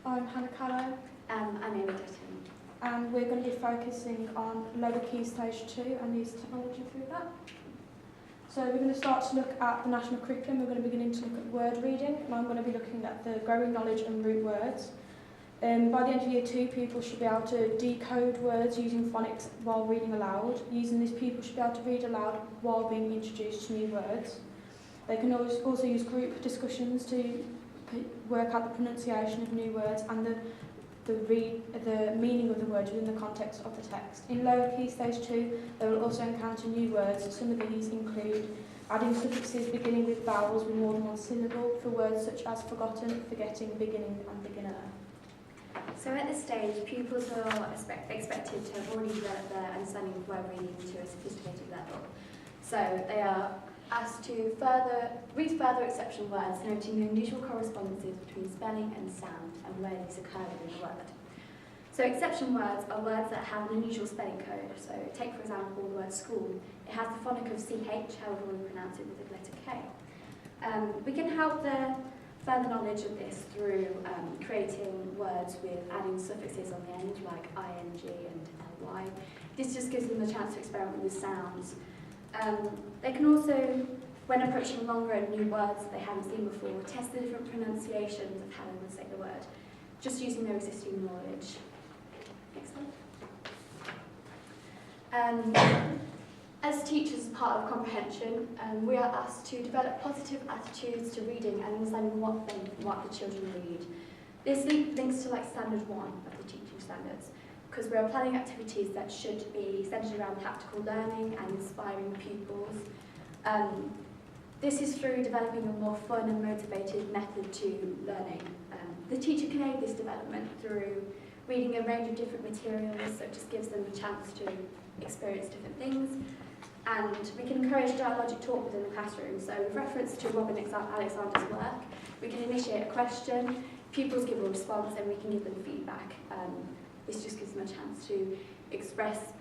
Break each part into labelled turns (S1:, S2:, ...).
S1: I'm Hannah Callow.
S2: I'm Amy Dutton.
S1: And we're going to be focusing on lower key stage 2 and use technology through that. So we're going to start to look at the national curriculum. We're going to begin to look at word reading, and I'm going to be looking at the growing knowledge and root words. By the end of year 2, pupils should be able to decode words using phonics while reading aloud. Using this, pupils should be able to read aloud while being introduced to new words. They can also use group discussions to work out the pronunciation of new words and the meaning of the words within the context of the text. In lower key stage 2, they will also encounter new words. Some of these include adding suffixes beginning with vowels with more than one syllable for words such as forgotten, forgetting, beginning and beginner.
S2: So at this stage, pupils are expected to have already developed their understanding of word reading to a sophisticated level. So they are asked to read further exception words, noting the unusual correspondences between spelling and sound and where these occur within the word. So exception words are words that have an unusual spelling code. So take, for example, the word school. It has the phonic of CH, however we pronounce it with the letter K. We can help the further knowledge of this through creating words with adding suffixes on the end, like ing and ly. This just gives them a chance to experiment with sounds. They can also, when approaching longer and new words that they haven't seen before, test the different pronunciations of how they would say the word, just using their existing knowledge. Next slide. As teachers, as part of comprehension, we are asked to develop positive attitudes to reading and understanding what the children read. This links to like standard 1 of the teaching standards, because we are planning activities that should be centred around practical learning and inspiring pupils. This is through developing a more fun and motivated method to learning. The teacher can aid this development through reading a range of different materials, so it just gives them a chance to experience different things. And we can encourage dialogic talk within the classroom. So with reference to Robin Alexander's work, we can initiate a question, pupils give a response, and we can give them feedback. This just gives them a chance to express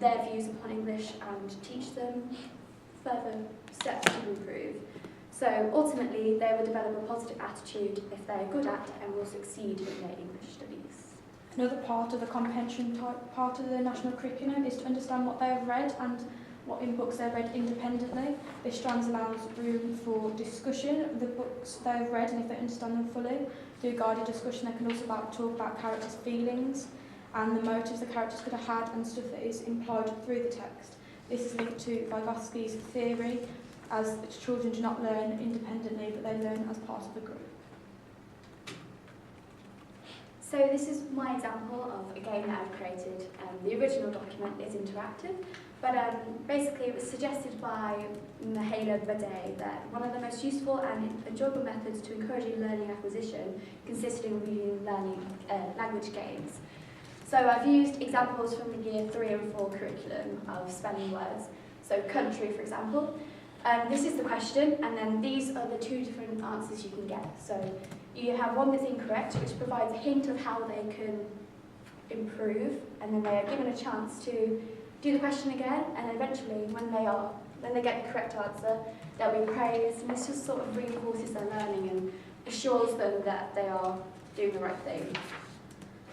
S2: their views upon English and teach them further steps to improve. So ultimately, they will develop a positive attitude if they're good at and will succeed in their English studies.
S1: Another part of the comprehension part of the national curriculum is to understand what they have read and what in books they've read independently. This strands allows room for discussion of the books they've read, and if they understand them fully, through guided discussion they can also talk about characters' feelings and the motives the characters could have had and stuff that is implied through the text. This is linked to Vygotsky's theory, as children do not learn independently but they learn as part of a group.
S2: So this is my example of a game that I've created. The original document is interactive, but basically it was suggested by Mihaela Bade that one of the most useful and enjoyable methods to encourage learning acquisition consisted in reading learning language games. So I've used examples from the year 3 and 4 curriculum of spelling words. So country, for example. This is the question, and then these are the 2 different answers you can get. So you have one that's incorrect, which provides a hint of how they can improve, and then they are given a chance to do the question again, and eventually, when they get the correct answer, they'll be praised, and this just sort of reinforces their learning and assures them that they are doing the right thing.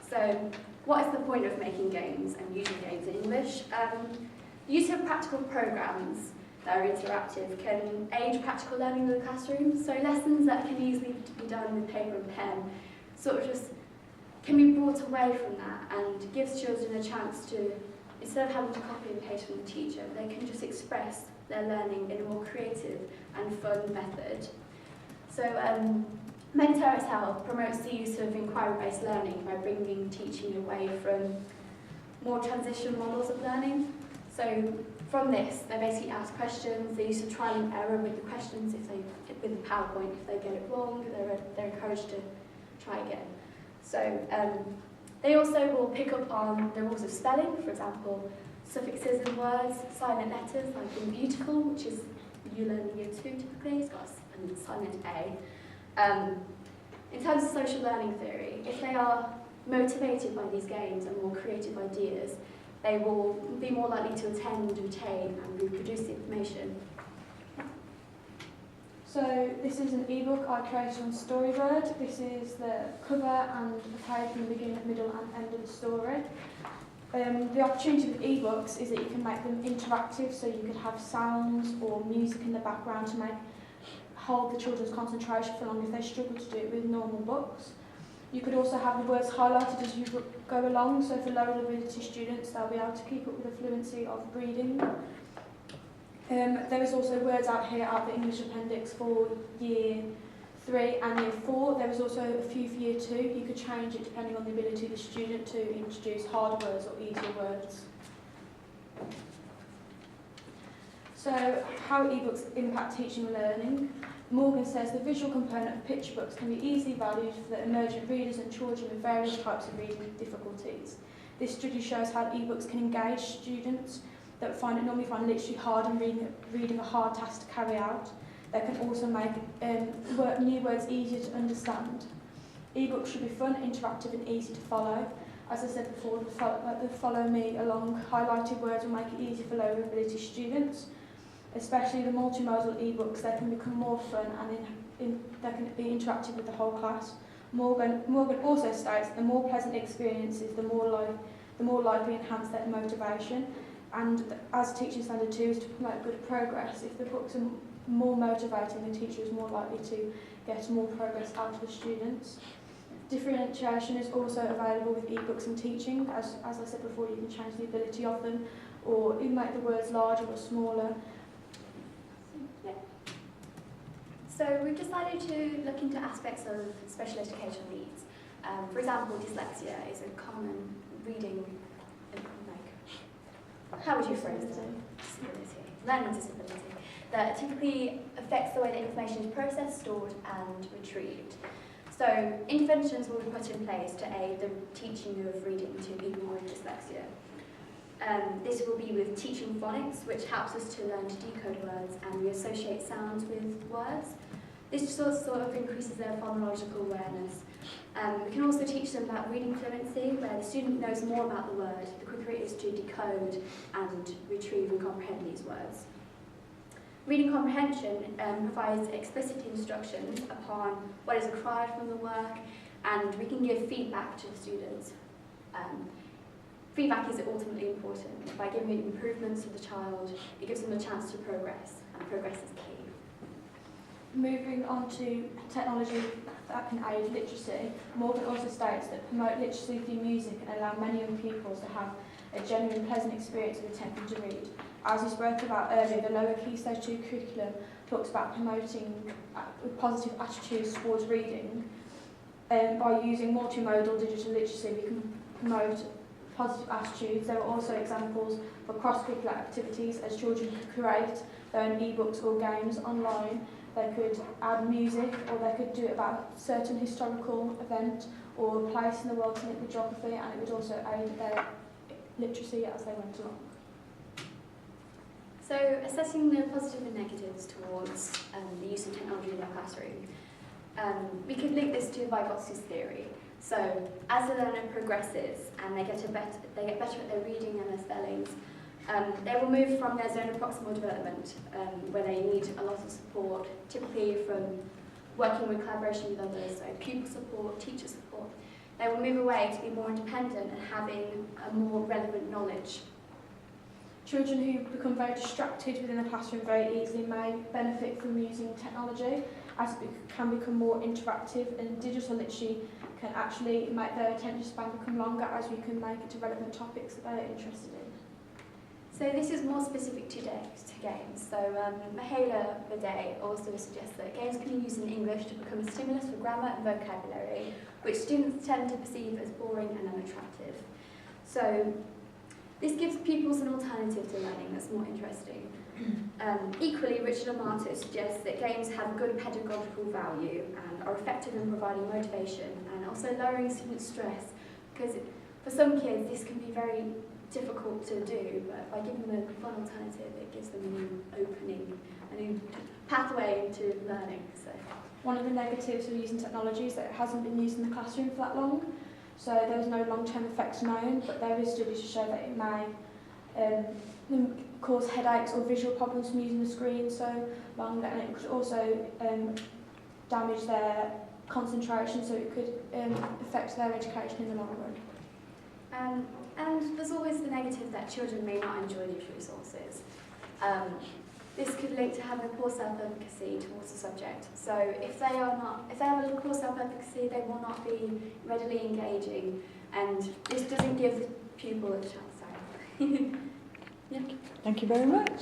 S2: So, what is the point of making games and using games in English? The use of practical programs that are interactive can aid practical learning in the classroom. So lessons that can easily be done with paper and pen sort of just can be brought away from that and gives children a chance to, instead of having to copy and paste from the teacher, they can just express their learning in a more creative and fun method. So Mentor itself promotes the use of inquiry-based learning by bringing teaching away from more transition models of learning. So from this, they basically ask questions, the use of trial and error with the questions, with the PowerPoint, if they get it wrong, they're encouraged to try again. So they also will pick up on the rules of spelling, for example, suffixes in words, silent letters, like in beautiful, which is you learn in year 2 typically, it's got a silent A. In terms of social learning theory, if they are motivated by these games and more creative ideas, they will be more likely to attend, retain and reproduce the information.
S1: So this is an ebook I created on Storybird. This is the cover and the page from the beginning, middle and end of the story. The opportunity with ebooks is that you can make them interactive, so you could have sounds or music in the background to hold the children's concentration for long if they struggle to do it with normal books. You could also have the words highlighted as you go along, so for lower ability students they'll be able to keep up with the fluency of reading. There is also words out here out the English appendix for Year 3 and Year 4. There is also a few for Year 2. You could change it depending on the ability of the student to introduce hard words or easier words. So, how ebooks impact teaching and learning. Morgan says the visual component of picture books can be easily valued for the emergent readers and children with various types of reading difficulties. This study shows how ebooks can engage students that normally find literally hard and reading a hard task to carry out. They can also make new words easier to understand. Ebooks should be fun, interactive and easy to follow. As I said before, the follow me along highlighted words will make it easier for lower ability students. Especially the multimodal ebooks, they can become more fun and they can be interactive with the whole class. Morgan also states that the more pleasant experiences, the more likely enhance their motivation. And as teaching standard 2 is to promote good progress, if the books are more motivating, the teacher is more likely to get more progress out of the students. Differentiation is also available with ebooks and teaching. As I said before, you can change the ability of them, or you can make the words larger or smaller.
S2: So we've decided to look into aspects of special educational needs. For example, dyslexia is a common reading, how would you phrase it? Disability, learning disability, that typically affects the way that information is processed, stored and retrieved. So interventions will be put in place to aid the teaching of reading to people with dyslexia. This will be with teaching phonics, which helps us to learn to decode words and we associate sounds with words. This sort of increases their phonological awareness. We can also teach them about reading fluency, where the student knows more about the word, the quicker it is to decode and retrieve and comprehend these words. Reading comprehension provides explicit instructions upon what is required from the work, and we can give feedback to the students. Feedback is ultimately important. By giving improvements to the child, it gives them a chance to progress, and progress is key.
S1: Moving on to technology that can aid literacy, Morgan also states that promote literacy through music and allow many young pupils to have a genuine pleasant experience of attempting to read. As we spoke about earlier, the lower Key Stage 2 curriculum talks about promoting positive attitudes towards reading. By using multimodal digital literacy, we can promote positive attitudes. There are also examples for cross-curricular activities, as children could create their own ebooks or games online. They could add music, or they could do it about a certain historical event or place in the world to link with geography, and it would also aid their literacy as they went along.
S2: So, assessing the positives and negatives towards the use of technology in the classroom, we could link this to Vygotski's theory. So, as the learner progresses and they get better at their reading and their spellings, they will move from their zone of proximal development, where they need a lot of support, typically from working with collaboration with others, so pupil support, teacher support. They will move away to be more independent and having a more relevant knowledge.
S1: Children who become very distracted within the classroom very easily may benefit from using technology, as it can become more interactive, and digital literacy can actually make their attention span become longer, as we can make it to relevant topics that they're interested in.
S2: So this is more specific to games. So Mihaela Bidet also suggests that games can be used in English to become a stimulus for grammar and vocabulary, which students tend to perceive as boring and unattractive. So this gives pupils an alternative to learning that's more interesting. Equally, Richard Amato suggests that games have good pedagogical value and are effective in providing motivation and also lowering student stress, because for some kids this can be very difficult to do, but by giving them a fun alternative, it gives them a new opening, a new pathway into learning. So,
S1: one of the negatives of using technology is that it hasn't been used in the classroom for that long, so there's no long-term effects known, but there is studies to show that it may them cause headaches or visual problems from using the screen so long, and it could also damage their concentration, so it could affect their education in the long run.
S2: And there's always the negative that children may not enjoy these resources. This could link to having poor self-efficacy towards the subject. So if they have a poor self-efficacy, they will not be readily engaging, and this doesn't give the pupil a chance. Sorry. Yeah.
S3: Thank you very much.